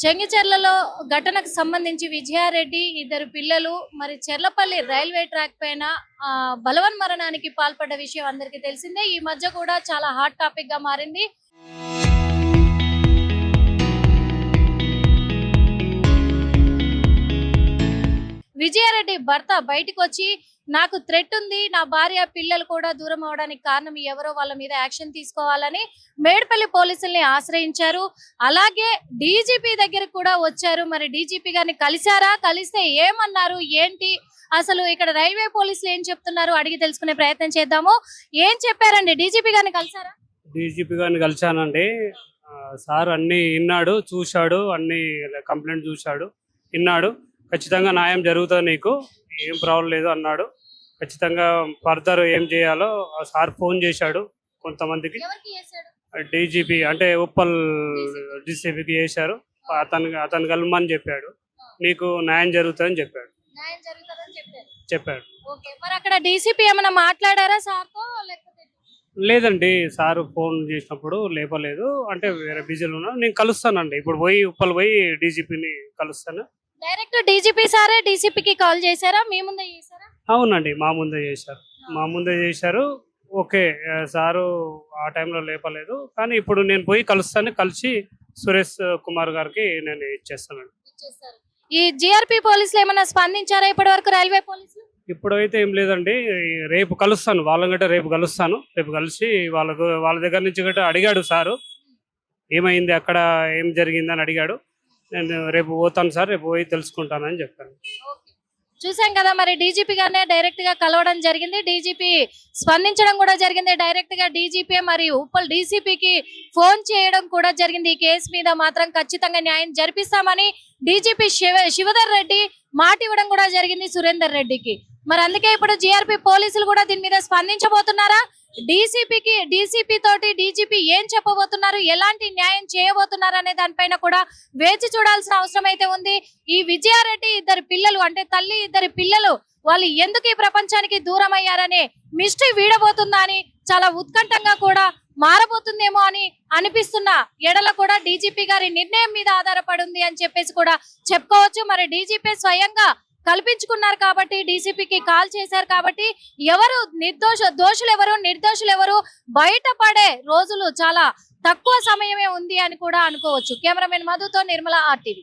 చెంగిచెర్లలో ఘటనకు సంబంధించి విజయారెడ్డి ఇద్దరు పిల్లలు మరి చెర్లపల్లి రైల్వే ట్రాక్ పైన బలవన్మరణానికి పాల్పడ్డ విషయం అందరికీ తెలిసిందే. ఈ మధ్య కూడా చాలా హాట్ టాపిక్ గా మారింది. విజయారెడ్డి భర్త బయటకు వచ్చి నాకు థ్రెట్ ఉంది, నా భార్య పిల్లలు కూడా దూరం అవడానికి కారణం ఎవరో వాళ్ళ మీద యాక్షన్ తీసుకోవాలని మేడ్పల్లి పోలీసుల్ని ఆశ్రయించారు. అలాగే డీజీపీ దగ్గర కూడా వచ్చారు. మరి డీజీపీ గారిని కలిశారా? కలిస్తే ఏమన్నారు, ఏంటి అసలు ఇక్కడ రైల్వే పోలీసులు ఏం చెప్తున్నారు అడిగి తెలుసుకునే ప్రయత్నం చేద్దాము. ఏం చెప్పారండి? డీజీపీ గారిని కలిసారా? డీజీపీ గారిని కలిశానండి. సార్ అన్ని విన్నాడు, చూశాడు, అన్ని కంప్లైంట్ చూశాడు, విన్నాడు. ఖచ్చితంగా న్యాయం జరుగుతుంది, నీకు ఏం ప్రాబ్లం లేదు అన్నాడు. ఖచ్చితంగా ఫర్దర్ ఏం చేయాలో సార్ ఫోన్ చేశాడు కొంతమందికి. డీజీపీ అంటే ఉప్పల్ డీసీపీకి చేశారు. అతను కలమని చెప్పాడు, నీకు న్యాయం జరుగుతుందని చెప్పాడు. మరి అక్కడ డీసీపీ ఏమైనా మాట్లాడారా సార్తో? లేదండి, సార్ ఫోన్ చేసినప్పుడు లేపలేదు, అంటే వేరే బిజీలో ఉన్నా. నేను కలుస్తానండి, ఇప్పుడు ఉప్పల్ పోయి డీజీపీని కలుస్తాను. డైరెక్ట్ డీజీపీ సారే డీసీపీకి కాల్ చేశారా? మీ ముందే చేశారా? అవునండి, మా ముందే చేశారు. ఓకే, సారు ఆ టైంలో లేపలేదు, కానీ ఇప్పుడు నేను పోయి కలుస్తాను. కలిసి సురేష్ కుమార్ గారికి నేను ఇచ్చేస్తానండి. ఈ జిఆర్పి పోలీసులు ఏమైనా స్పందించారా ఇప్పటి వరకు? రైల్వే పోలీసులు ఇప్పుడైతే ఏం లేదండి. రేపు కలుస్తాను, వాళ్ళని గట్రా రేపు కలుస్తాను. రేపు కలిసి వాళ్ళ దగ్గర నుంచి గట్రా అడిగాడు సారు, ఏమైంది అక్కడ, ఏం జరిగిందని అడిగాడు. నేను రేపు పోతాను సార్, రేపు పోయి తెలుసుకుంటానని చెప్పాను. చూసాం కదా, మరి డీజీపీ గారినే డైరెక్ట్ గా కలవడం జరిగింది. డీజీపీ స్పందించడం కూడా జరిగింది. డైరెక్ట్ గా డీజీపీ మరియు ఉప్పల్ డీసీపీకి ఫోన్ చేయడం కూడా జరిగింది. ఈ కేసు మీద మాత్రం ఖచ్చితంగా న్యాయం జరిపిస్తామని డీజీపీ శివధర్ రెడ్డి మాట ఇవ్వడం కూడా జరిగింది సురేందర్ రెడ్డికి. మరి అందుకే ఇప్పుడు జిఆర్పి పోలీసులు కూడా దీని మీద స్పందించబోతున్నారా? డీసీపీ తోటి డీజీపీ ఏం చెప్పబోతున్నారు, ఎలాంటి న్యాయం చేయబోతున్నారు అనే దానిపైన కూడా వేచి చూడాల్సిన అవసరం అయితే ఉంది. ఈ విజయారెడ్డి ఇద్దరు పిల్లలు అంటే తల్లి ఇద్దరు పిల్లలు వాళ్ళు ఎందుకు ఈ ప్రపంచానికి దూరం అయ్యారనే మిస్టరీ వీడబోతుందా అని చాలా ఉత్కంఠంగా కూడా మారబోతుందేమో అని అనిపిస్తున్న ఎడల కూడా డీజీపీ గారి నిర్ణయం మీద ఆధారపడి ఉంది అని చెప్పేసి కూడా చెప్పుకోవచ్చు. మరి డీజీపీ స్వయంగా కల్పించుకున్నారు కాబట్టి, డీసీపీకి కాల్ చేశారు కాబట్టి ఎవరు దోషులు ఎవరు నిర్దోషులు ఎవరు బయటపడే రోజులు చాలా తక్కువ సమయమే ఉంది అని కూడా అనుకోవచ్చు. కెమెరామెన్ మధుతో నిర్మల RTV.